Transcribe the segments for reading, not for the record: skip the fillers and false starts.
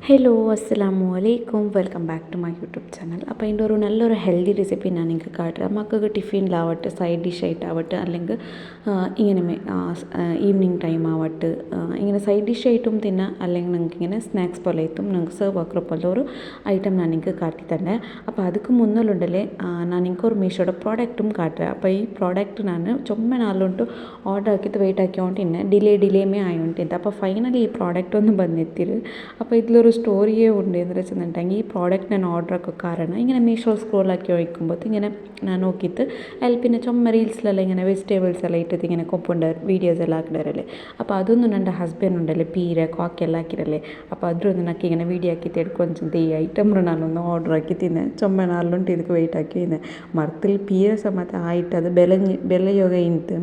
Hello അസ്സലാമു അലൈക്കും welcome back to my YouTube channel. അപ്പോൾ അതിൻ്റെ നല്ലൊരു ഹെൽത്തി റെസിപ്പി ഞാൻ നിങ്ങൾക്ക് കാട്ടുക. മക്കൾക്ക് ടിഫിനിലാവട്ടെ, സൈഡ് ഡിഷ് ആയിട്ടാവട്ടെ, അല്ലെങ്കിൽ ഇങ്ങനെ ഈവനിങ് ടൈം ആവട്ടെ, ഇങ്ങനെ സൈഡ് ഡിഷ് ആയിട്ടും തിന്നാം, അല്ലെങ്കിൽ നിങ്ങൾക്ക് ഇങ്ങനെ സ്നാക്സ് പോലെ ആയിട്ടും നിങ്ങൾക്ക് സെർവ് ആക്കുന്ന പോലെ ഒരു ഐറ്റം ഞാൻ നിങ്ങൾക്ക് കാട്ടി തന്നെ. അപ്പോൾ ಅದಕ್ಕೆ മുന്നിലുണ്ടല്ലേ ನಾನು നിങ്ങൾക്ക് ഒരു മീഷോയുടെ പ്രോഡക്റ്റും കാട്ടുക. അപ്പോൾ ഈ പ്രോഡക്റ്റ് ഞാൻ ചുമ്മാ നാളുಂಟು ಆರ್ಡರ್ ಹಾಕಿದ್ದು ವೆಯ್ಟ್ ಹಾಕ್ಕೊಂಡಿನ್ನೆ ಡಿಲೇಮೇ ಆಯುಂಟಿಂತ. അപ്പോൾ ഫൈനലി ഈ പ്രോഡക്റ്റ് ഒന്ന് ಬಂದಿತ್ತಿರು. അപ്പോൾ ഇതിലൊരു സ്റ്റോറിയേ ഉണ്ട് എന്ന് വെച്ചിട്ടുണ്ടെങ്കിൽ ഈ പ്രോഡക്റ്റ് ഞാൻ ഓർഡർ ആക്കുക കാരണം ഇങ്ങനെ മീഷോ സ്ക്രോളാക്കി വയ്ക്കുമ്പോൾ ഇങ്ങനെ ഞാൻ നോക്കിയിട്ട് അതിൽ പിന്നെ ചുമ്മാ റീൽസിലെല്ലാം ഇങ്ങനെ വെജിറ്റബിൾസ് എല്ലാം ഇട്ടിട്ട് ഇങ്ങനെ കൊപ്പുണ്ട് വീഡിയോസ് എല്ലാം ആക്കിടരല്ലേ. അപ്പോൾ അതൊന്നും എൻ്റെ ഹസ്ബൻഡ് ഉണ്ടല്ലേ പീര കാക്കെല്ലാം ആക്കിരല്ലേ. അപ്പോൾ അതൊന്നും എനിക്ക് ഇങ്ങനെ വീഡിയോ ആക്കി എടുಕೊಂಡು ഈ ഐറ്റം ನಾನೊಂದು ಆರ್ಡರ್ ಆಕಿ ತಿನ್ನೆ ಚೊಮ್ಮೆ ನಾಲ್ಲುಂಟು ಇದಕ್ಕೆ ವೆಯ್ಟ್ ಹಾಕಿ ತಿನ್ನೆ ಮರ್ತಲ್ಲಿ ಪೀರ ಸಮೇತ ಆಯ್ತು ಅದು ಬೆಲೆ ಯೋಗ ಇಂತು.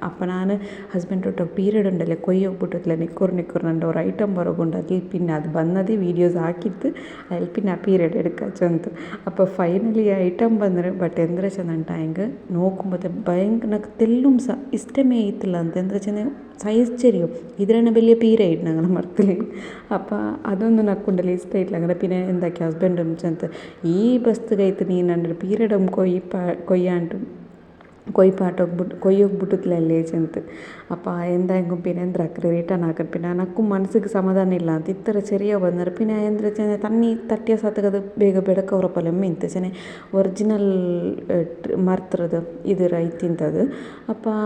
അപ്പം ഞാൻ ഹസ്ബൻഡോട്ടോ പീരീഡ് ഉണ്ടല്ലേ കൊയ്യൊപ്പിട്ടില്ല നിൽക്കുറിൻ്റെ ഒരു ഐറ്റം പുറകുണ്ട് അതിൽ പിന്നെ അത് വന്നത് വീഡിയോസ് ആക്കിയിട്ട് അതിൽ പിന്നെ ആ പീരീഡ് എടുക്കാൻ ചെന്നു. അപ്പോൾ ഫൈനലി ഐറ്റം ಬಂದರೆ ಬಟ್ ಎಂದ್ರೆ ಚೆಂದಂಟ ಹೆಂಗೆ ನೋക്കുമ്പോൾ ಭಯಂಕರ నాకు తెల్ലും ఇష్టమే అయిತಿಲ್ಲ ಅಂತ ಎಂದ್ರೆ ಚೆನ್ನ ಸೈಜ್ ചെറിയോ ഇതിനെ വലിയ പീരീഡ് ഞങ്ങളെ മറത്തിൽ. അപ്പോൾ അതൊന്നും നക്കുണ്ടല്ലോ ഇഷ്ടം ഇല്ല അങ്ങനെ പിന്നെ എന്താക്കി ഹസ്ബൻഡും ചെന്ന് ഈ ಬಸ್ತು ಕೈತು ನೀನು ನನ್ನ ಪೀರಿಯಡ್ ಕೊಯ್ಯಾಂಟು ಕೊಯ್ಯೋಗ್ಬಿಟ್ಟಿದ್ಲಲ್ಲೇ ಅಂತ. അപ്പോൾ എന്തായെങ്കിലും പിന്നെ എന്താക്കി റിട്ടേൺ ആക്കാൻ പിന്നെ എനക്കും മനസ്സിക്ക് സമാധാനം ಇಲ್ಲ ಅಂತ ಇತ್ತರ ചെറിയ ಬಂದರೆ പിന്നെ ಎಂದ್ರೆ ಚೆನ್ನ ತನ್ನಿ ತಟ್ಟಿಯ ಸತ್ತಗದು ಬೇಗ ಬೆಳಕ ಹೊರಪಲ್ಲ ಮಿಂತ ಚೆನ್ನ ಒರಿಜಿನಲ್ മരത്തിറത് ഇത് റൈത്തിന്തത്. അപ്പോൾ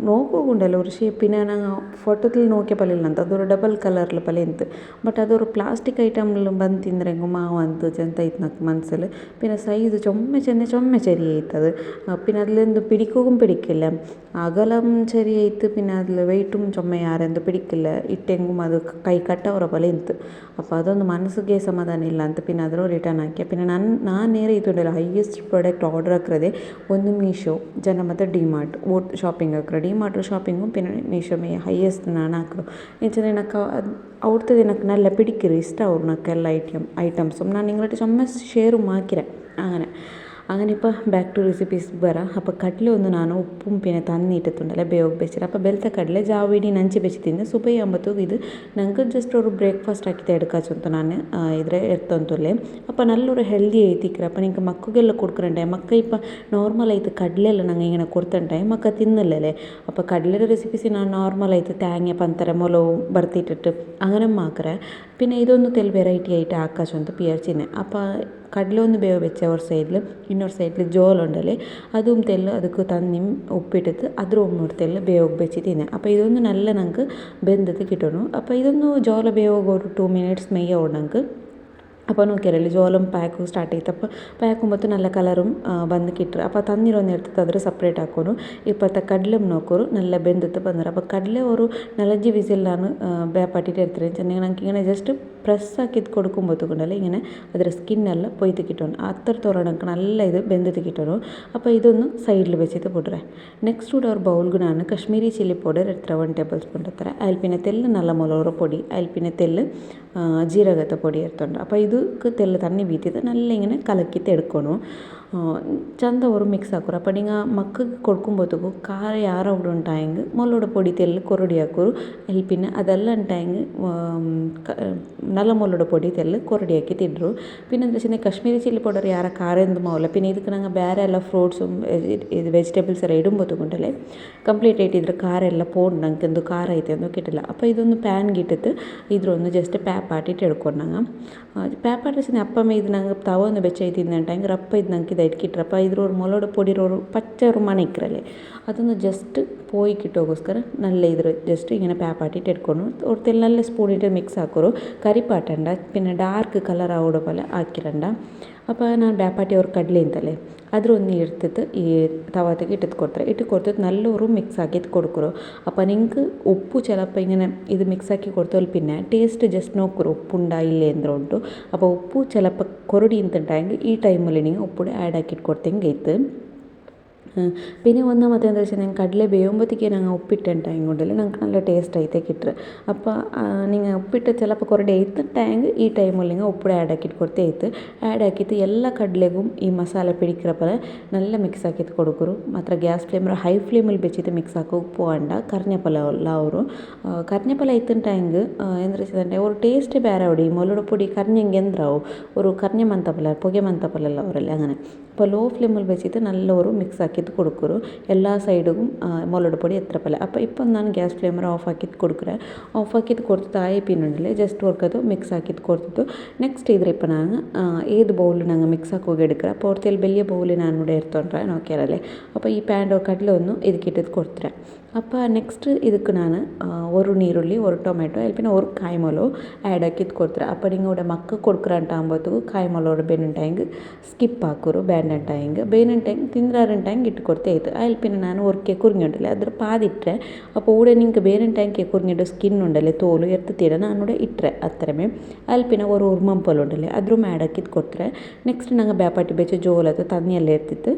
നോക്കുകൊണ്ടല്ലോ ഒരു ഷേപ്പ് പിന്നെ ഞാൻ ഫോട്ടോത്തിൽ നോക്കിയ പല്ലില്ല ಅಂತ അതൊരു ಡಬಲ್ ಕಲರ್ಲ ಪಲೆ ಇಂತು. ಬಟ್ ಅದೊರು ಪ್ಲಾಸ್ಟಿಕ್ ಐಟಮ್ಲು ಬಂದು ತಿಂದರೆ ಹೆಂಗು ಮಾವು ಅಂತ ಚೆಂತ ಐತೆ నాకు മനസ്സിൽ. പിന്നെ സൈസ് ചൊമ്മ ചെറിയ ಐತದು. പിന്നെ അതിലെന്ത് പിടിക്കില്ല അകലം ചെറിയ ಐತೆ പിന്നെ അതിൽ വെയിറ്റും ചുമ ಯಾರೆಂದು പിടിക്കില്ല ഇട്ടെങ്കും അത് ಕೈ ಕಟ್ಟವರ പോലെ ಇಂತು. അപ്പോൾ അതൊന്നും മനസ്സിಗೆ ಸಮಾಧಾನ ಇಲ್ಲ ಅಂತ പിന്നെ ಅದರ ರಿಟರ್ನ್ ಹಾಕಿ പിന്നെ ನಾನು ನೇರ ಇತ್ತುಂಡಲ್ಲ ಹೈಯೆಸ್ಟ್ ಪ್ರಾಡಕ್ಟ್ ಆರ್ಡರ್ ಹಾಕಿರೋದೆ ಒಂದು ಮೀಶೋ ಜನ ಮತ್ತು ಡಿಮಾರ್ಟ್ ಶಾಪಿಂಗ್ ಹಾಕಿರೋ ಡಿಮಾರ್ಟ್ ಶಾಪಿಂഗും പിന്നെ മീഷോ ഹൈയസ്റ്റ് ನಾನು ಹಾಕಿರೋ എന്നുവെച്ചാൽ എനിക്ക് അവിടുത്തെ എനിക്ക് നല്ല പിടിക്കില്ല ഇഷ്ടമാവും എനിക്ക് എല്ലാ ഐറ്റംസും ഞാൻ നിങ്ങളായിട്ട് ചുമ്മാ ഷെയറും ആക്കിരെ അങ്ങനെ ഇപ്പോൾ ബാക്ക് ടു റെസിപ്പീസ് വരാം. അപ്പോൾ കടല ഒന്ന് ನಾನು ഉപ്പും പിന്നെ തന്നിട്ടിട്ടുണ്ടല്ലേ ಬೇಯೋಗಿ ಬೆಚ್ಚಿರ. അപ്പോൾ ಬೆಲ್ತ ಕಡಲೆ ಜಾವಿಡಿ ನಂಚಿ ಬೆಚ್ಚಿ ತಿಂದೆ ಸುಬೈ ಅಂಬತ್ತು ಇದು ನಂಗೆ ಜಸ್ಟ್ ഒരു ബ്രേക്ക്ഫാസ്റ്റ് ആക്കിയിട്ട് എടുക്കാച്ചൊಂತು ನಾನು ಇದ್ರೆ ಎರ್ತೊಂತುಲ್ಲೆ. അപ്പോൾ നല്ലൊരു ഹെൽത്തി ಐತಿಕ್ರೆ. അപ്പോൾ നിങ്ങൾക്ക് മക്കൾക്കെല്ലാം കൊടുക്കുന്നുണ്ടേ മക്ക ഇപ്പോൾ നോർമൽ ആയിട്ട് കടലെല്ലാം ഞങ്ങൾ ഇങ്ങനെ കൊടുത്തിട്ടുണ്ടേ മക്ക തിന്നില്ലല്ലേ. അപ്പോൾ കടലയുടെ റെസിപ്പീസ് ഞാൻ നോർമലായിട്ട് തേങ്ങ പന്തര മുളകും ബർത്തിട്ടിട്ട് അങ്ങനെ മാക്കറേ. പിന്നെ ഇതൊന്ന് തെൽ വെറൈറ്റി ആയിട്ട് ആക്കാച്ചൊಂತು പിയർച്ചിനെ. അപ്പോൾ കടല ഒന്ന് ಬೇವು വെച്ച ഒരു സൈഡിൽ ಇನ್ನೊಂದು ಸೈಡ್ಲಿ ಜೋಳ ಉಂಡಲೆ അതും തെല്ല് ಅದಕ್ಕೆ തന്നിയും ഉപ്പിട്ടിട്ട് ಅದ್ರ ഒന്നൂರು തെല്ല് ಬೇಯೋಗಿ ಬೆಚ್ಚಿ ತಿನ್ನೆ. അപ്പോൾ ഇതൊന്ന് നല്ല ഞങ്ങൾക്ക് ಬೆಂದത് കിട്ടണം. അപ്പോൾ ഇതൊന്ന് ജോല ಬೇಯೋಗಿ ഒരു 2 minutes മെയ്യ ഉണ്ടെങ്കിൽ അപ്പോൾ നോക്കിയാലേ ജോലം പാക്ക് സ്റ്റാർട്ട് ചെയ്ത് അപ്പോൾ പാക്കുമ്പോൾ നല്ല കളറും ಬಂದು കിട്ടും. അപ്പോൾ തന്നിരൊന്ന് എടുത്തിട്ട് ಅದ್ರ ಸಪ್ರೇಟ್ ಹಾಕೋನು. ಇಪ್ಪತ್ತ ಕಡಲೆಮ್ ನೋಕೋರು നല്ല ಬೆಂದത്ത് ಬಂದರು. അപ്പോൾ കടല ഒരു 4 വിസിലാണ് ಬೇಪಾಟಿട്ട് എടുത്തിട്ട് ചെന്നെങ്കിൽ നമുക്ക് ഇങ്ങനെ ജസ്റ്റ് പ്രസ് ആക്കിയത് കൊടുക്കുമ്പോഴത്തേക്കുണ്ടല്ലോ ഇങ്ങനെ ಅದರ സ്കിന്നെല്ലാം പൊയ്ത്ത് കിട്ടണം അത്രത്തോളം നമുക്ക് നല്ല ഇത് ಬೆಂದത്ത് കിട്ടണം. അപ്പോൾ ഇതൊന്ന് സൈഡിൽ വെച്ചിട്ട് പോട്ടെ. നെക്സ്റ്റ് കൂടെ ഒരു ബൗൾഗ് ನಾನು ಕಾಶ್ಮೀರಿ ಚಿಲ್ಲಿ ಪೌಡರ್ എടുത്തിട്ട് 1 ടേബിൾ സ്പൂൺ എടുത്തിട്ട് അതിൽ പിന്നെ തെല്ല് നല്ല മുളക് പൊടി അതിൽ പിന്നെ തെല്ല് ജീരകത്തെ പൊടി എടുത്തുണ്ട്. അപ്പോൾ ಇದಕ್ಕೆ ತೆಲ್ಲ ತಣ್ಣಿ ಬೀತಿದ್ದು നല്ല ഇങ്ങനെ കലക്കിയിട്ട് എടുക്കണം. ചന്ത ഒരു മിക്സ് ആക്കും. അപ്പോൾ നിങ്ങൾ മക്കൾക്ക് കൊടുക്കുമ്പോഴത്തേക്കും കാര ಯಾರ അവിടെ ഉണ്ടായെങ്കിൽ മുളക് പൊടി തെല്ല് കൊറടി ആക്കും. അതിൽ പിന്നെ അതെല്ലാം ഉണ്ടായെങ്കിൽ നല്ല മുളക് പൊടി തെല്ല് കൊറടി ആക്കി തിട്ടു. പിന്നെ എന്താ വെച്ചാൽ ಕಾಶ್ಮೀರಿ ಚಿಲ್ಲಿ ಪೌಡರ್ ಯಾರ ಖಾರ ಎಂದು ಮಾವಲ್ಲ പിന്നെ ಇದಕ್ಕೆ ನಂಗೆ ಬೇರೆ ಎಲ್ಲ ಫ್ರೂಟ್സും ಇದು ವೆಜಿಟೇಬಲ್ಸ್ ಎಲ್ಲ ഇടുമ്പോഴത്തേക്കുണ്ടല്ലേ ಕಂಪ್ಲೀಟ್ ಆയിട്ട് ಇದ್ರ ಖಾರ ಎಲ್ಲ പോണ്ട് ನಂಗೆ ಎಂದು ಖಾರ ಐತೆ ಎಂದು കിട്ടില്ല. അപ്പോൾ ഇതൊന്ന് പാൻಗೆ ഇട്ടിട്ട് ഇതൊന്ന് ജസ്റ്റ് പാപ്പാട്ടിട്ട് എടുക്കണം. ഞങ്ങൾ പാപ്പാട്ട് വെച്ചാൽ അപ്പം ഇത് ഞങ്ങൾ തവ ഒന്ന് വെച്ച് തിന്നിട്ടുണ്ടെങ്കിൽ അപ്പം ഇത് ഞങ്ങൾക്ക് ഇതായിട്ട് കിട്ടും. അപ്പോൾ ഇതിലൊരു മുളക് പൊടി ഒരു പച്ച ഒരു മണിക്കറല്ലേ അതൊന്ന് ജസ്റ്റ് പോയി കിട്ടുമോസ്കರ നല്ല ഇതിൽ ജസ്റ്റ് ഇങ്ങനെ പാപ്പാട്ടിട്ട് എടുക്കണം. ഒരു തെല്ല് നല്ല സ്പൂണിട്ട് മിക്സ് ആക്കോರು കറിപ്പാട്ടണ്ട പിന്നെ ഡാർക്ക് കളർ ആവോടെ പോലെ ആക്കിരണ്ട. അപ്പോൾ ನಾನು ಬ್ಯಾಪಾಟಿ ಅವ್ರ ಕಡಲೆ ಅಂತಲೇ ಅದ್ರ ಒಂದು എടുത്തിട്ട് ഈ തവാത്തേക്ക് ഇട്ട് കൊടുത്തിട്ട് നല്ലൊരു മിക്സ് ആക്കിയിട്ട് കൊടുക്കുറോ. അപ്പോൾ നിങ്ങൾക്ക് ഉപ്പ് ചിലപ്പോൾ ഇങ്ങനെ ഇത് മിക്സ് ആക്കി കൊടുത്താൽ പിന്നെ ടേസ്റ്റ് ജസ്റ്റ് നോക്കുറോ ഉപ്പുണ്ടായില്ലേ എന്തെങ്കിലും ಉಂಟು. അപ്പോൾ ഉപ്പ് ചിലപ്പോൾ കൊറടി എന്തുണ്ടായെങ്കിൽ ഈ ടൈമിൽ നിങ്ങൾ ഉപ്പ് ആഡ് ആക്കിയിട്ട് കൊടുത്തെങ്കിൽ ഇത്ത് പിന്നെ ഒന്നാമത്തെ എന്താ വെച്ചാൽ ഞാൻ കടല വേവുമ്പോഴത്തേക്ക് ഞങ്ങൾ ഉപ്പിട്ട ടൈം കൊണ്ടല്ലേ ഞങ്ങൾക്ക് നല്ല ടേസ്റ്റ് ആയിട്ട് കിട്ടുക. അപ്പോൾ നിങ്ങൾ ಉಪ್ಪಿಟ್ಟು ചിലപ്പോൾ കുറേ ಏಯ್ತು ಟ್ಯಾಂಗ್ ಈ ಟೈಮಲ್ಲಿ ಉಪ್ಪು ಆ್ಯಡ್ ಹಾಕಿಟ್ಟು ಕೊಡ್ತೇ ಇತ್ತು ಆ್ಯಡ್ ಹಾಕಿತ್ತು ಎಲ್ಲ ಕಡಲೆಗೂ ಈ ಮಸಾಲೆ പിടിக்கிறപ്പോൾ നല്ല മിക്സ് ആക്കിയിട്ട് കൊടുക്കും. ಮಾತ್ರ ಗ್ಯಾಸ್ ಫ್ಲೇಮ್ ಹೈ ಫ್ಲೇಮಲ್ಲಿ ಬೆಚ್ಚಿಟ್ಟು ಮಿಕ್ಸ್ ಹಾಕಿ ಉಪ್ಪು ಅಂಡ ಕರ್ನೆಪಲ ಅವರು ಕರ್ನೆಪಲ ಇತ್ತಿನ ಟ್ಯಾಂಗ್ ಎಂದ್ರೆ വെച്ചിട്ടുണ്ടെ ഒരു ടേസ്റ്റ് ಬೇರೆ അവിടെ ഈ മുളക് പൊടി കറിഞ്ഞെങ്കിൽ എന്താവും ഒരു കറിഞ്ഞ മന്തപ്പല പുക മന്തപ്പലല്ല അവരല്ലേ അങ്ങനെ. അപ്പോൾ ലോ ഫ്ലെയിമിൽ വെച്ചിട്ട് നല്ല ഒരു മിക്സ് ആക്കിയിട്ട് കൊടുക്കും എല്ലാ സൈഡിലും മുളക് പൊടി എത്ര പല. അപ്പോൾ ഇപ്പം ನಾನು ಗ್ಯಾಸ್ ಫ್ಲೇಮರ್ ಆಫ್ ಹಾಕಿದ್ದು ಕೊಡ್ಕರೆ ಆಫ್ ಹಾಕಿದ್ದು ಕೊಡ್ತಿದ್ದು ಆಯ್ ಪಿನ್ನುಂಡಲೆ ಜಸ್ಟ್ ವರ್ಕದು ಮಿಕ್ಸ್ ಹಾಕಿದ್ದು ಕೊಡ್ತಿದ್ದು. ನೆಕ್ಸ್ಟ್ ಇದ್ರೆ ಇಪ್ಪ ನಾನು ಏದು ಬೌಲ್ ನಂಗೆ ಮಿಕ್ಸ್ ಹಾಕಿ ಹೋಗಿ എടുക്കുക. അപ്പോൾ കുറച്ച് വലിയ ബൗൽ ഞാൻ ഇവിടെ എടുത്തോണ്ടേ നോക്കിയാലേ. അപ്പോൾ ഈ പാൻ്റെ കടല ഒന്ന് ಇದಕ್ಕಿಟ್ಟಿದ್ದು ಕೊಡ್ತಾರೆ. അപ്പോൾ ನೆಕ್ಸ್ಟ್ ಇದಕ್ಕೆ ನಾನು ഒരു ನೀರುಳ್ಳಿ ഒരു ಟೊಮೆಟೊ അതിൽ പിന്നെ ഒരു കായ്മുളക് ആഡ് ആക്കിയിട്ട് കൊടുത്തിട്ട്. അപ്പോൾ നിങ്ങളുടെ മക്ക കൊടുക്കുറാണ്ടാകുമ്പോഴത്തേക്ക് കായ്മുളകോട് ಬೇನುಂಟಾಯಿಂಗ್ ಸ್ಕಿಪ್ ಹಾಕೋರು ಬೇಡಂಟಾಯಿಂಗ್ ಬೇನುಂಟಾಯಿಂಗ್ ತಿಂದ್ರಾರಂಟಾಯಿಂಗ್ ಇಟ್ಟು ಕೊಡ್ತೇ ಇತ್ತು. അതിൽ പിന്നെ ഞാൻ ഒരു കുറിഞ്ഞുണ്ടല്ലേ അದ್ರ പാതിട്ടേ. അപ്പോൾ ഇവിടെ നിങ്ങൾക്ക് ಬೇನುಂಟಾಯಿಂಗ್ കുറിഞ്ഞിട്ട് സ്കിൻ ഉണ്ടല്ലേ തോല് എടുത്തിട്ട് ഞാനിവിടെ ഇട്ടേ അത്രമേ. അതിൽ പിന്നെ ഒരു ഉറുമംപോലുണ്ടല്ലേ അದ್ರೂ ആഡ് ആക്കിയിട്ട് ಕೊಡ್ತಾರೆ. ನೆಕ್ಸ್ಟ್ ನಂಗೆ ಬ್ಯಾಪಾಟಿ ಬೆಚ್ಚ ಜೋಲದ ತಣ್ಣಿಯೆಲ್ಲ ಎತ್ತಿತ್ತು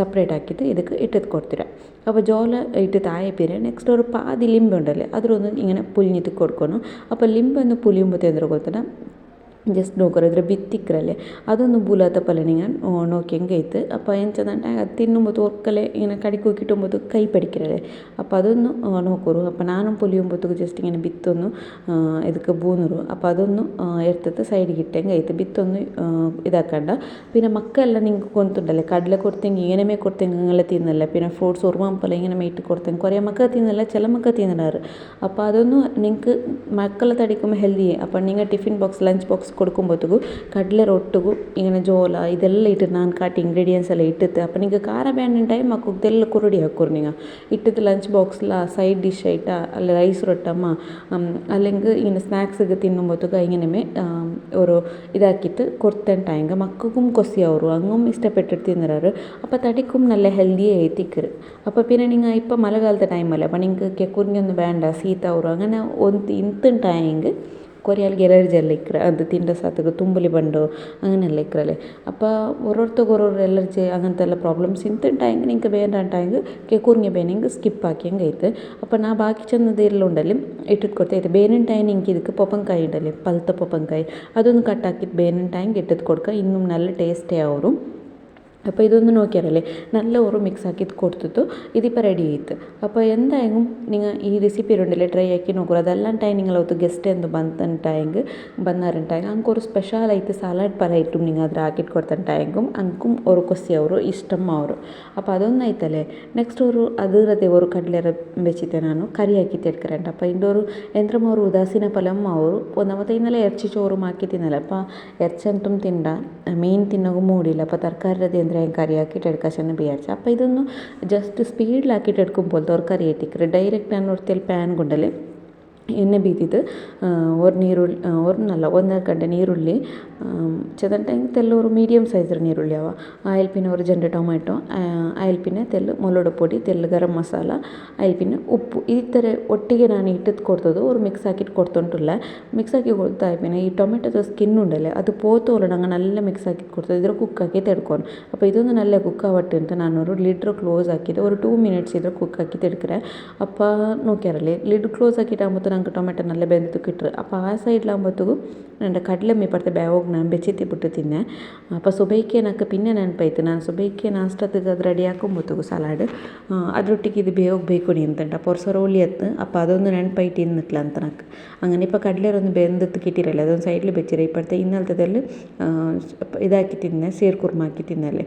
ಸಪ್ರೇಟ್ ಹಾಕಿತ್ತು ಇದಕ್ಕೆ ಇಟ್ಟಿದ್ದು ಕೊಡ್ತೀರ. അപ്പോൾ ജോല ഇട്ട് താഴെ പിന്നെ നെക്സ്റ്റ് ഒരു പാതി ലിമ്പുണ്ടല്ലേ അതിലൊന്ന് ഇങ്ങനെ പുലിഞ്ഞിട്ട് കൊടുക്കണം. അപ്പോൾ ലിമ്പൊന്ന് പുലിയുമ്പോഴത്തേ എന്തൊരു ಗೊತ್ತದ ಜಸ್ಟ್ ನೋಡಿದ್ರೆ ಬಿತ್ತಿಕ್ರಲ್ಲೇ ಅದೊಂದು ಬೂಲಾತ ಪಲ್ಲಣಿಗೆ ನೋಕಿಯಂಗೆ ಐತೆ. അപ്പോൾ ಎಂಚದಂటే ಅದು ತಿನ್ನುമ്പോൾ ಒಕ್ಕಲೆ ഇങ്ങനെ കടിക്ക് കിട്ടുമ്പോൾ കൈ പഠിക്കരല്ലേ. അപ്പോൾ അതൊന്ന് നോക്കൂ. അപ്പോൾ ഞാനും പൊലിയുമ്പോഴത്തേക്ക് ജസ്റ്റ് ഇങ്ങനെ ಬಿತ್ತೊಂದು ಇದಕ್ಕೆ ಬೂನರು. അപ്പോൾ അതൊന്ന് എടുത്തിട്ട് സൈഡിൽ ഇട്ടെങ്കിൽ ಐತೆ ಬಿತ್ತೊಂದು ഇതാക്കണ്ട. പിന്നെ മക്കളെಲ್ಲ നിങ്ങൾക്ക് കൊണ്ടുണ്ടല്ലേ കടല കൊടുത്തെങ്കിൽ ഇങ്ങനെ കൊടുത്തെങ്കിൽ നിങ്ങളെ തിന്നല്ല. പിന്നെ ഫ്രൂട്ട്സ് ഉറുമാമ്പല ഇങ്ങനെ ഇട്ട് കൊടുത്തെങ്കിൽ കുറേ മക്കൾ തിന്നല്ല ചില മക്കൾ തിന്നലാറ്. അപ്പോൾ അതൊന്ന് നിങ്ങൾക്ക് മക്കളെ തടിക്കുമ്പോൾ ഹെൽത്തി. അപ്പോൾ നിങ്ങൾ ಟಿಫಿನ್ ಬಾಕ್ಸ್ ಲಂಚ್ ಬಾಕ್ಸ್ കൊടുക്കുമ്പോഴത്തേക്ക് കടല ರೊಟ್ಟಿಗೂ ഇങ്ങനെ ಜೋಳ ಇದೆಲ್ಲ ಇಟ್ಟು ನಾನು ಕಾಟಿ ಇಂಗ್ರೀಡಿಯೆಂಟ್ಸ್ ಎಲ್ಲ ಇಟ್ಟಿತ್ತು. അപ്പോൾ നിങ്ങൾക്ക് ಖಾರ ಬೇಡ ಮಕ್ಕಳು ಇದೆಲ್ಲ ಕುರುಡಿ ಹಾಕೋರು നിങ്ങൾ ഇട്ടിട്ട് ലഞ്ച് ബോക്സിൽ സൈഡ് ഡിഷ് ആയിട്ട് അല്ല റൈസ് റൊട്ടമ്മ അല്ലെങ്കിൽ ഇങ്ങനെ സ്നാക്സൊക്കെ തിന്നുമ്പോഴത്തേക്ക് ഇങ്ങനെ ഒരു ഇതാക്കിയിട്ട് കൊടുത്തിട്ടായെങ്കിൽ മക്കൾക്കും കൊസിയാവും അങ്ങും ഇഷ്ടപ്പെട്ടിട്ട് തിന്നറാറ്. അപ്പോൾ തടിക്കും നല്ല ഹെൽത്തി ആയിത്തിക്കറ്. അപ്പോൾ പിന്നെ നിങ്ങൾ ഇപ്പോൾ മഴക്കാലത്തെ ടൈമല്ലേ അപ്പോൾ നിങ്ങൾക്ക് കുറിഞ്ഞൊന്നും വേണ്ട സീതാവൂರು അങ്ങനെ ಒಂದು ಇಂತುಂಟಾയെങ്കിൽ കുറേ ആൾക്ക് എലർജി ಎಲ್ಲ ಇಕ್ಕರೆ ಅದು ತಿಂದ ಸಾತಿಗೆ ತುಂಬಲಿ ಬಂಡು അങ്ങനെയെല്ലാം ಇಕ್ಕರല്ലേ. അപ്പോൾ ഓരോരുത്തർക്ക് ഓരോ എലർജി അങ്ങനത്തെ ಎಲ್ಲ ಪ್ರಾಬ್ಲಮ್ಸ್ ಇಂತುಂಟಾയെങ്കിൽ നിങ്ങൾക്ക് ಬೇಡಂಟಾയെങ്കിൽ കുറിഞ്ഞ ಬೇನೆങ്കിൽ ಸ್ಕಿಪ್ ಹಾಕಿಯಂಗೆ ಐತೆ. അപ്പോൾ ನಾ ಬಾಕಿ ಚೆನ್ನದೆಲ್ಲ ಉಂಡಲ್ಲಿ ಇಟ್ಟಿಟ್ಟು ಕೊಡ್ತೈತೆ. ಬೇನೆಂಟಾಯಿ ನಿಂಗೆ ಇದಕ್ಕೆ ಪೊಪ್ಪಂಕಾಯಿ ಉಂಡಲ್ಲಿ ಪಲ್ತ ಪೊಪ್ಪಂಕಾಯಿ ಅದೊಂದು ಕಟ್ ಹಾಕಿಟ್ಟು ಬೇನೆಂಟಾಯಿಗೆ ಇಟ್ಟಿಟ್ಟು കൊടുക്കുക ಇನ್ನೂ നല്ല ടേസ്റ്റേ ആവും. അപ്പോൾ ഇതൊന്ന് നോക്കിയാലല്ലേ നല്ല ഒരു മിക്സ് ആക്കിയിട്ട് കൊടുത്തിട്ട് ഇതിപ്പോൾ റെഡി ആയിത്ത്. അപ്പോൾ എന്തായാലും നിങ്ങൾ ഈ റെസിപ്പി ഉണ്ടല്ലേ ട്രൈ ആക്കി നോക്കുക. അതല്ലാണ്ടായി നിങ്ങളൊത്ത് ഗസ്റ്റ് എന്ത് ಬಂತಂಟಾയെങ്കിൽ ಬಂದಾರಂಟಾയെങ്കിൽ ಅಂಗೆ ഒരു ಸ್ಪೆಷಲ್ ಆಯ್ತು ಸಲಾಡ್ ಪರ ಐಟಮ್ നിങ്ങൾ ಅದ್ರ ಹಾಕಿಟ್ಟು ಕೊಡ್ತಂಟಾയെങ്കിൽ ಅಂಕುം ഒരു കൊസി ಅವರು ಇಷ್ಟಮ್ಮ ಅವರು. അപ്പോൾ അതൊന്നായിത്തല്ലേ. നെക്സ്റ്റ് ഒരു അതിരത്തെ ഒരു കടലേറെ വെച്ചിട്ട് ನಾನು കറി ആക്കിയിട്ട് എടുക്കറുണ്ട്. അപ്പോൾ ഇതിൻ്റെ ഒരു യന്ത്രം ഒരു ഉദാസീന ഫലം ಅವರು ഒന്നാമത്തെ ഇന്നലെ ഇറച്ചി ചോറും ആക്കി തിന്നല്ല. അപ്പോൾ ഇറച്ചി ಅಂಟುം ತಿಂಡ ಮೀನು ತಿನ್ನೋಗೂ ಮೂಡಿಲ್ಲ. അപ്പോൾ ತರಕಾರಿ ಅಂದರೆ ಕರಿ ಹಾಕಿಟ್ಟು ಎಡ್ಕಶನ್ನು ಬೇಯರ್ಚ. അപ്പോൾ ഇതൊന്ന് ജസ്റ്റ് സ്പീഡിലാക്കിയിട്ട് എടുക്കുമ്പോൾ തർക്കാരി എത്തിക്കറ് ഡയറക്റ്റ് ഞാൻ ഒരു തെൽ പാൻ കൊണ്ടല്ലേ ಎಣ್ಣೆ ಬೀತಿದ್ದು ഒരു ನೀರುಳ್ಳಿ ഒന്നല്ല 1.5 ಗಂಟೆ ನೀರುಳ್ಳಿ ചെറുതായിട്ട് തെല്ല് ഒരു മീഡിയം സൈസ് നീരുള്ളി ആവുക. അതിൽ പിന്നെ ഒരു 2 ടൊമാറ്റോ അതിൽ പിന്നെ തെല്ല് മുളക് പൊടി തെല്ല് ഗരം മസാല അതിൽ പിന്നെ ഉപ്പ് ഇത്ര ഒട്ടിಗೆ ನಾನು ഇട്ടിട്ട് കൊടുത്തത് ഒരു മിക്സ് ആക്കിയിട്ട് കൊടുത്തോണ്ടില്ല. മിക്സ് ആക്കി കൊടുത്താൽ പിന്നെ ഈ ടൊമാറ്റോದ സ്കിൻ ഉണ്ടല്ലേ അത് പോത്തോളം അങ്ങ് നല്ല മിക്സ് ആക്കി കൊടുത്തത് ഇದ್ರ കുക്കാക്കിയിട്ട് എടുക്കണം. അപ്പോൾ ഇതൊന്ന് നല്ല കുക്കാവട്ടെ ಅಂತ ನಾನೊരു ಲಿಡ್ರು ಕ್ಲೋಸ್ ಹಾಕಿದ್ದು ഒരു 2 ಮಿನಿಟ್ಸ್ ಇದ್ರೆ ಕುಕ್ ಹಾಕಿയിട്ട് എടുക്കറേ. അപ്പോൾ നോക്കിയാറല്ലേ ലിഡ് ക്ലോസ് ആക്കിയിട്ട് ആകുമ്പോൾ ನಂಗೆ ಟೊಮೆಟೊ നല്ല ಬೆಂದು കിട്ടും. അപ്പോൾ ആ സൈഡിലാകുമ്പോഴത്തേക്കും എൻ്റെ കടലമ്മ ഇപ്പുറത്തെ ബാഗ് ഞാൻ വെച്ചിട്ട് ಬಿಟ್ಟು ತಿನ್ನೆ. അപ്പോൾ സുബൈക്ക് എനിക്ക് പിന്നെ ನೆನಪಾಯ್ತು ನಾನು ಸುಬೈಕ್ಕೆ ನಾಷ್ಟಕ್ಕೆ ಅದು ರೆಡಿ ಹಾಕೊಂಬೋತು ಸಲಾಡ್ ಅದರೊಟ್ಟಿಗೆ ಇದು ಬೇಕು ಅಂತಂಟ അപ്പോൾ ഒരു സൊറോളി എത്ത്. അപ്പോൾ അതൊന്ന് ನೆನಪಾയിട്ട് ഇന്നിട്ടില്ല ಅಂತ ನನಗೆ അങ്ങനെ ഇപ്പോൾ കടലേറൊന്ന് ಬೆಂದത്ത് കിട്ടിയിരല്ലേ അതൊന്ന് സൈഡിൽ വെച്ചിര. ഇപ്പോഴത്തെ ഇന്നലത്തേതിൽ ഇതാക്കി തിന്നെ സീർ കുർമ ആക്കി തിന്നല്ലേ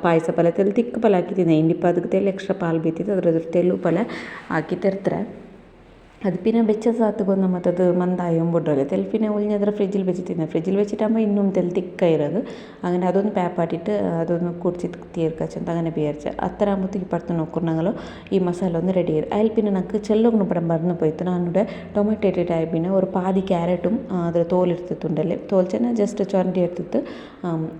പായಸ ಪಲತೆಲ್ಲ ತಿಕ್ಕ ಪಲ ಹಾಕಿ ತಿನ್ನೆ. ಇಂಡಿപ്പോൾ ಅದಕ್ಕೆ ತೆಲ್ಲ ಎಕ್ಸ್ಟ್ರಾ ಪಾಲು ಬೇತಿತ್ತು ಅದ್ರ ತೆಲ್ಲು ಪಲ ಹಾಕಿ ತರ್ತಾರೆ. അത് പിന്നെ വെച്ച സാത്തുകൊന്ന് മറ്റത് മന്തായും പൊട്ടല്ലേ തെൽ പിന്നെ ഉളിഞ്ഞത്ര ഫ്രിഡ്ജിൽ വെച്ചിട്ട് ഫ്രിഡ്ജിൽ വെച്ചിട്ടാകുമ്പോൾ ഇന്നും തെൽ തിക്കായിരത് അങ്ങനെ അതൊന്ന് പാപ്പാട്ടിട്ട് അതൊന്ന് കുടിച്ചിട്ട് തീർക്കച്ചಂತ അങ്ങനെ വിചാരിച്ച അത്ര ആകുമ്പോഴത്തേക്ക് ഇപ്പുറത്ത് നോക്കുന്നെങ്കിലോ ഈ മസാല ഒന്ന് റെഡി ആയി. അതിൽ പിന്നെ നമുക്ക് ചെല്ലൊന്നും പടം മറന്നു പോയിട്ട് ഞാനിവിടെ ടൊമാറ്റോ ഇട്ടിട്ടായി പിന്നെ ഒരു പാതി ക്യാരറ്റും അതിൽ തോലെടുത്തിട്ടുണ്ടല്ലേ തോൽ ചെന്നാൽ ജസ്റ്റ് ചുരണ്ടി എടുത്തിട്ട്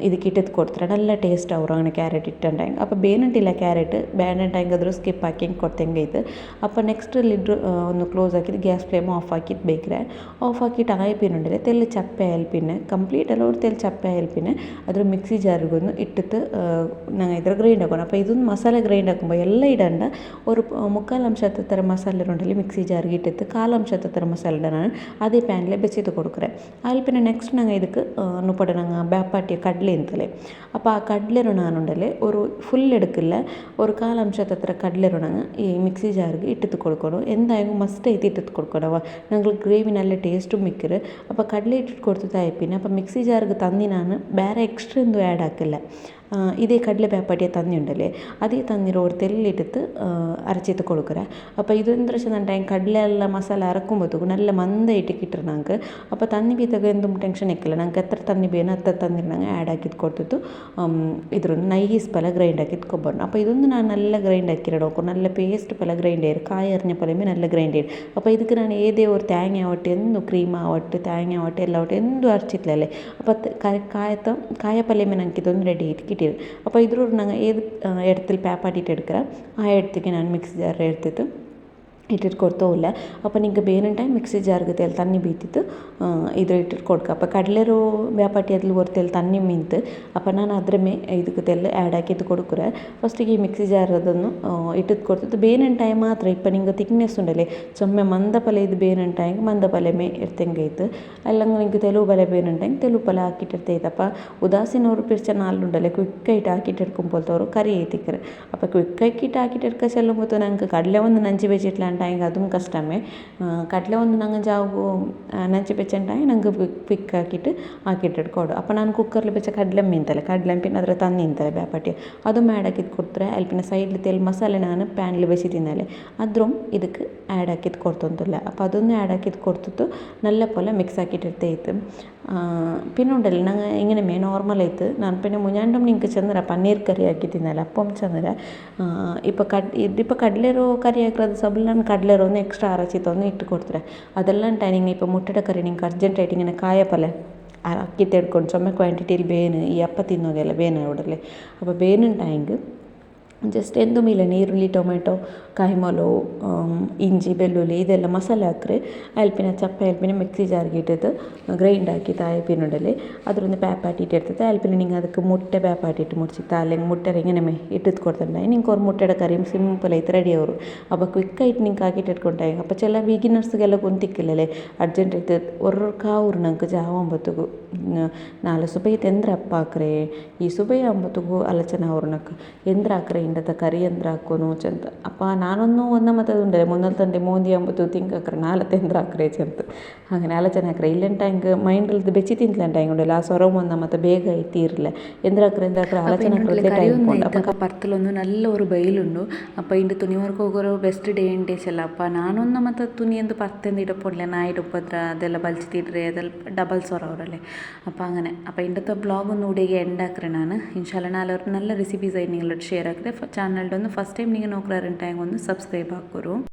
ಇದಕ್ಕೆ ಇಟ್ಟಿದ್ದು ಕೊಡ್ತಾರೆ നല്ല ಟೇಸ್ಟ್ ಅವರು അങ്ങനെ ಕ್ಯಾರೆಟ್ ಇಟ್ಟಂಟಾಂಗೆ. അപ്പോൾ ಬೇನಂಟಿಲ್ಲ ಕ್ಯಾರೆಟ್ ಬೇನಂಟಾಂಗೆ ಅದ್ರ ಸ್ಕಿಪ್ ಹಾಕಿ ಕೊಡ್ತಂಗೆ ಐತೆ. അപ്പോൾ ನೆಕ್ಸ್ಟ್ ಲಿಡ್ ಒಂದು ಕ್ಲೋಸ್ ಕ್ಲೋಸ್ ಹಾಕಿದ್ದು ಗ್ಯಾಸ್ ಫ್ಲೇಮ್ ಆಫ್ ಹಾಕಿದ್ದು ಬೇಕ್ರೆ ಆಫ್ ಹಾಕಿಟ್ಟು ಆಯ ಪಿನ್ನುಂಡರೆ ತೆಲ್ಲು ಚಪ್ಪೆ ಆಯಲ್ ಪಿನ್ನೆ ಕಂಪ್ಲೀಟ್ ಎಲ್ಲ ತೆಲ್ಲು ಚಪ್ಪೆ ಆಯಲ್ ಪಿನ್ನೆ ಅದ್ರ ಮಿಕ್ಸಿ ಜಾರಿಗೊಂದು ಇಟ್ಟಿತ್ತು ನಂಗೆ ಇದ್ರ ಗ್ರೈಂಡ್ ಹಾಕೋಣ ಅಪ್ಪ ಇದೊಂದು ಮಸಾಲೆ ಗ್ರೈಂಡ್ ಹಾಕೊಂಬ ಎಲ್ಲ ಇಡಂಡ ஒரு 3/4 ಅಂಶ ಥರ ಮಸಾಲೆ ಉಂಡಲ್ಲಿ ಮಿಕ್ಸಿ ಜಾರ್ಗೆ ಇಟ್ಟಿತ್ತು 1/4 ಅಂಶ ಥರ ಮಸಾಲೆ ನಾನು ಅದೇ ಪ್ಯಾನ್ಲೆ ಬೆಚ್ಚಿತ್ತು ಕೊಡ್ಕರೆ ಅಲ್ಪಿನ ನೆಕ್ಸ್ಟ್ ನಂಗೆ ಇದಕ್ಕೆ ನುಪಡ ನಂಗೆ ಬ್ಯಾಪಾಟಿಯ ಕಡಲೆ ಅಂತಲೇ അപ്പോൾ ആ കടല റുണാനുണ്ടല്ലേ ഒരു ഫുൾ എടുക്കില്ല ഒരു 1/4 ಅಂಶ ಥರ ಕಡಲೆ ರುಣಂಗ ಈ ಮಿಕ್ಸಿ ಜಾರ್ಗೆ ಇಟ್ಟಿತ್ತು ಕೊಡ್ಕೊಡು ಎಂದಾಯಗೂ ಮಸ್ಟ್ ಐತಿ ಇಟ್ಟಿತ್ತು ಕೊಡ್ಕೊಡವ ನಂಗೆ ಗ್ರೇವಿ നല്ല ಟೇಸ್ಟು ಮಿಕ್ಕಿರು അപ്പോൾ ಕಡಲೆ ಇಟ್ಟಿಟ್ಟು ಕೊಡ್ತಿದ್ದ ಆಯ್ಪಿನ അപ്പോൾ ಮಿಕ್ಸಿ ಜಾರ್ಗೆ ತಂದು ನಾನು ಬೇರೆ ಎಕ್ಸ್ಟ್ರಾ ಎಂದು ಆ್ಯಡ್ ಹಾಕಿಲ್ಲ ഇതേ കടല പേപ്പാട്ടിയെ തന്നിയുണ്ടല്ലേ അതേ തന്നിട്ട് ഒരു തെല്ലിട്ടിട്ട് അരച്ചിട്ട് കൊടുക്കറേ അപ്പോൾ ഇതെന്താ വെച്ചാൽ കടല ಎಲ್ಲ ಮಸಾಲೆ ಅರಕೊಂಬೋತು നല്ല ಮಂದಾയിട്ട് കിട്ടണം ഞങ്ങൾക്ക് അപ്പോൾ തന്നി ಬೀತಾಗ എന്തും ടെൻഷൻ ಇಕ್ಕಿಲ್ಲ ನಂಗೆ ಎತ್ತರ ತನ್ನಿ ಬೇನ ಹತ್ತ ತನ್ನಿರು ನಂಗೆ ಆ್ಯಡ್ ಹಾಕಿದ್ದು ಕೊಡ್ತಿತ್ತು ಇದ್ರೊಂದು ನೈಸ್ ಪಲ ಗ್ರೈಂಡ್ ಹಾಕಿದ್ದು ಕೊಬ್ಬರು അപ്പോൾ ഇതൊന്ന് ನಾನು നല്ല ഗ്രൈൻഡ് ആക്കിയിടക്കും നല്ല പേസ്റ്റ് പല ഗ്രൈൻഡ് ചെയ്യും കായ അരിഞ്ഞ പോലെയുമേ നല്ല ഗ്രൈൻഡ് ചെയ്യും അപ്പോൾ ಇದಕ್ಕೆ ನಾನು ഏതേ ഒരു തേങ്ങ ആവട്ടെ എന്തു ക്രീം ആവട്ടെ തേങ്ങ ആവട്ടെ എല്ലാം ആവട്ടെ എന്തും അരച്ചിട്ടില്ലല്ലേ അപ്പോൾ കായ പല്യമേ ನನಗೆ ಇದೊಂದು ರೆಡಿ ಇಟ್ಟು അപ്പോൾ ഇതിലൂടെ ഞങ്ങൾ ഏത് ഇടത്തിൽ പേപ്പാട്ടിട്ട് എടുക്കുക ആ ഇടത്തേക്ക് ഞാൻ മിക്സി ജാറിൽ എടുത്തിട്ട് ಇಟ್ಟಿಟ್ಟು ಕೊಡ್ತೋಲ್ಲ അപ്പോൾ ನಿಂಗೆ ಬೇರೆ ಟೈಮ್ ಮಿಕ್ಸಿ ಜಾರ್ಗೆ ತೆಲ್ ತಣ್ಣಿ ಬೀತಿತ್ತು ಇದು ಇಟ್ಟಿಟ್ಟು ಕೊಡ್ಕ അപ്പോൾ ಕಡಲೆರೋ ವ್ಯಾಪಾಟಿ ಅದ್ರಲ್ಲಿ ஒரு ತೆಲ್ ತಣ್ಣಿ ಮಿಂತು അപ്പോൾ ನಾನು ಅದ್ರ ಇದಕ್ಕೆ ತೆಲ್ ಆ್ಯಡ್ ಹಾಕಿದ್ದು ಕೊಡುಕರೆ ಫಸ್ಟಿಗೆ ಈ ಮಿಕ್ಸಿ ಜಾರ್ ಅದನ್ನು ಇಟ್ಟಿದ್ದು ಕೊಡ್ತಿತ್ತು ಬೇರೆ ಟೈಮ್ ಮಾತ್ರ ഇപ്പോൾ ನಿಂಗೆ ತಿಕ್ನೆಸ್ ಉಂಡല്ലേ ಚೊಮ್ಮೆ ಮಂದ ಪಲೆ ಇದು ಬೇರೆ ಟೈಮ್ ಮಂದ ಪಲೆ ಮೇ ಇರ್ತಂಗೈತು ಅಲ್ಲಂಗೆ ನಿಂಗೆ ತೆಲುಗು ಪಲೆ ಬೇರೆ ಟೈಮ್ ತೆಲುಗು ಪಲೆ ಹಾಕಿಟ್ಟಿರ್ತೈತಪ್ಪ ಉದಾಸೀನವರು ಪಿರ್ಚ ನಾಲ್ನುಂಡല്ലേ ಕ್ವಿಕ್ಕಾയിട്ട് ಹಾಕಿಟ್ಟಿಟ್ಕೊಂಬೋಲ್ತವರು ಕರಿ ಐತಿಕ್ಕರೆ അപ്പോൾ ക്വിക്കായിട്ട് ಹಾಕಿಟ್ಟಿರ್ಕ ಚೆಲ್ಲುമ്പോൾ ನಂಗೆ ಕಡಲೆ ಒಂದು ನಂಚಿ വെച്ചിട്ടില്ല ടൈം അതും കഷ്ടമേ കടല ಒಂದು ನಂಗೆ ಜಾವು ನಂಚಿ ಬೆಚ್ಚನ್ ಟೈಮ್ ನಂಗೆ ಕ್ವಿಕ್ ಹಾಕಿಟ್ಟಿಟ್ಕೊಡು അപ്പോൾ ನಾನು ಕುಕ್ಕರ್ಲಿ ಬೆಚ್ಚ ಕಡಲೆ ಮಿಂತಲೆ ಕಡಲೆ ಪಿನ್ ಅದರ ತಂದು ಇಂತಲೆ ಬ್ಯಾಪಾಟಿ ಅದು ಮ್ಯಾಡ್ ಹಾಕಿದ್ದು ಕೊಡ್ತಾರೆ ಅಲ್ಪಿನ ಸೈಡ್ಲಿ ತೆಲ್ ಮಸಾಲೆ ನಾನು ಪ್ಯಾನ್ಲಿ ಬೆಸಿ ತಿನ್ನಲೆ ಅದ್ರೂ ಇದಕ್ಕೆ ಆ್ಯಡ್ ಹಾಕಿದ್ದು ಕೊಡ್ತಂತಿಲ್ಲ അപ്പോൾ അതൊന്ന് ആഡ് ಹಾಕಿದ್ದು ಕೊಡ್ತಿತ್ತು നല്ല പോലെ മിക്സ് ആക്കിയിട്ടിರ್ತೈತೆ പിന്നെ ഉണ്ടല്ലോ ഞങ്ങൾ ഇങ്ങനെ നോർമലായിട്ട് ನಾನು പിന്നെ മുഞ്ഞാണ്ടും നിങ്ങൾക്ക് ചെന്നര പനീർ കറി ആക്കി തിന്നല അപ്പം ചെന്നര ഇപ്പോൾ കടലേರೋ ಕರಿ ಹಾಕಿರೋದು ಸಬಲ್ ನಾನು ಕಡಲೆರೋ ಒಂದು ಎಕ್ಸ್ಟ್ರಾ ಅರಚಿತ್ತೊಂದು ಇಟ್ಟು ಕೊಡ್ತಾರೆ ಅದೆಲ್ಲ ಟೈನಿಂಗ್ ഇപ്പോൾ ಮುಟ್ಟೆಡ ಕರಿ ನಿಂಗೆ ಅರ್ಜೆಂಟಾയിട്ട് ഇങ്ങനെ കായപ്പല അക്കി തെടുക്കൊണ്ട് ചുമ ക്വാണ്ടിറ്റിയിൽ ಬೇನು ಈ ಅಪ್ಪ ತಿನ್ನೋಗೆಲ್ಲ ಬೇನು ಅವಡಲ್ಲಿ അപ്പോൾ ಬೇನಿನ ಟೈಂಗ್ ಜಸ್ಟ್ ಎಂದುಮಿಲ್ಲ ನೀರುಳ್ಳಿ ಟೊಮೆಟೊ ಕಾಯಿಮೊಲು ಇಂಜಿ ಬೆಳ್ಳುಳ್ಳಿ ಇದೆಲ್ಲ ಮಸಾಲೆ ಹಾಕ್ರೆ ಅಲ್ಪಿನ ಚಪ್ಪೆ ಅಲ್ಪಿನ ಮಿಕ್ಸಿ ಜಾರ್ಗೆ ಇಟ್ಟಿದ್ದು ಗ್ರೈಂಡ್ ಹಾಕಿ ತಾಯಪಿನುಡಲಿ ಅದರೊಂದು പേപ്പാട്ടിട്ട് എടുത്തിട്ട് അൽപ്പിന് നിങ്ങൾ ಅದಕ್ಕೆ മുട്ട പേപ്പാട്ടിട്ട് മുടിച്ചിട്ട് അല്ലെങ്കിൽ മുട്ട ഇങ്ങനെ ഇട്ടിട്ട് കൊടുത്തിട്ടുണ്ടായി നിങ്ങൾക്ക് ഒരു മുട്ടയുടെ കറിയും സിമ്പിളായിട്ട് റെഡി ആവും അപ്പോൾ ക്വിക്കായിട്ട് നിങ്ങൾക്ക് ആക്കിയിട്ട് ഇಟ್ಕೊಂಡಾയി അപ്പോൾ ചില ബിഗിനേഴ്ಸ್ಗೆಲ್ಲ ಗೊತ್ತಿಕ್ಕಿಲ್ಲಲೇ ಅರ್ಜೆಂಟ್ ಐತೆ ಒರ್ರಕಾವ್ರು ನಂಗೆ ಜಾವಂಬತ್ತಿಗೂ 4 ಸುಬೈತೆ ಎಂದ್ರೆ ಅಪ್ಪ ಹಾಕ್ರೆ ಈ ಸುಬೈ ಅಂಬತ್ತಿಗೂ ಆಲೋಚನೆ ಅವ್ರು ನಕ್ಕೆ ಎಂದ್ರೆ ಹಾಕ್ರೆ ಇಂಡದ ಕರಿ ಎಂದ್ರೆ ಹಾಕೋನು ಚಂತ ಅಪ್ಪ ನಾನೊಂದು ಒಂದಮ್ಮತ್ತದು ಉಂಡಲೆ ಮುಂದಲ್ ತಂದೆ ಮೋಂದಿ ಅಂಬತ್ತು ತಿಂಕ್ ಹಾಕ್ರೆ 4 ಎಂದ್ರೆ ಹಾಕ್ರೆ ಚಂತ ಹಾಗೆ ಆಲೋಚನೆ ಹಾಕ್ರೆ ಇಲ್ಲೆಂಟ ಹಿಂಗೆ ಮೈಂಡಲ್ಲಿ ಬೆಚ್ಚಿ ತಿಂತ್ಲಂಟ ಹಿಂಗೆ ಉಂಡಲ್ಲ ಆ സ്വരം ಒಂದಮ್ಮತ್ತ ಬೇಗ തീരില്ല എന്തിനാ ആലോചന അപ്പോൾ പർത്തിലൊന്നും നല്ല ഒരു ബെയിലുണ്ട് അപ്പോൾ ഇതിൻ്റെ തുണി വർക്ക് ಹೋಗೋರು ಬೆಸ್ಟ್ ಡೇ ಇನ್ ಡೇಸ್ ಎಲ್ಲ ಅಪ್ಪ ನಾನೊಂದು ಮತ್ತು ತುನಿ ಎಂದು പർത്തെന്ന് ഇടപ്പൊടില്ല നായിട്ട് ഉപ്പത്ര അതെല്ലാം വലിച്ചിട്ടിട്ട് അതെല്ലാം ഡബിൾ സ്വരം അവരല്ലേ അപ്പോൾ അങ്ങനെ അപ്പോൾ ഇന്നത്തെ ബ്ലോഗ് ഒന്ന് കൂടി എൻഡാക്കറേ ನಾನು ഇൻഷാല്ല നാളെ ഒരു നല്ല റെസിപ്പീസ് ആയി നിങ്ങളോട് ഷെയർ ആക്കിയത് ಚಾನಲ್ಡೊಂದು ಫಸ್ಟ್ ಟೈಮ್ ನೀವು ನೋಡ್ತಾರಂಟಾಗ ಒಂದು ಸಬ್ಸ್ಕ್ರೈಬ್ ಹಾಕೋರು.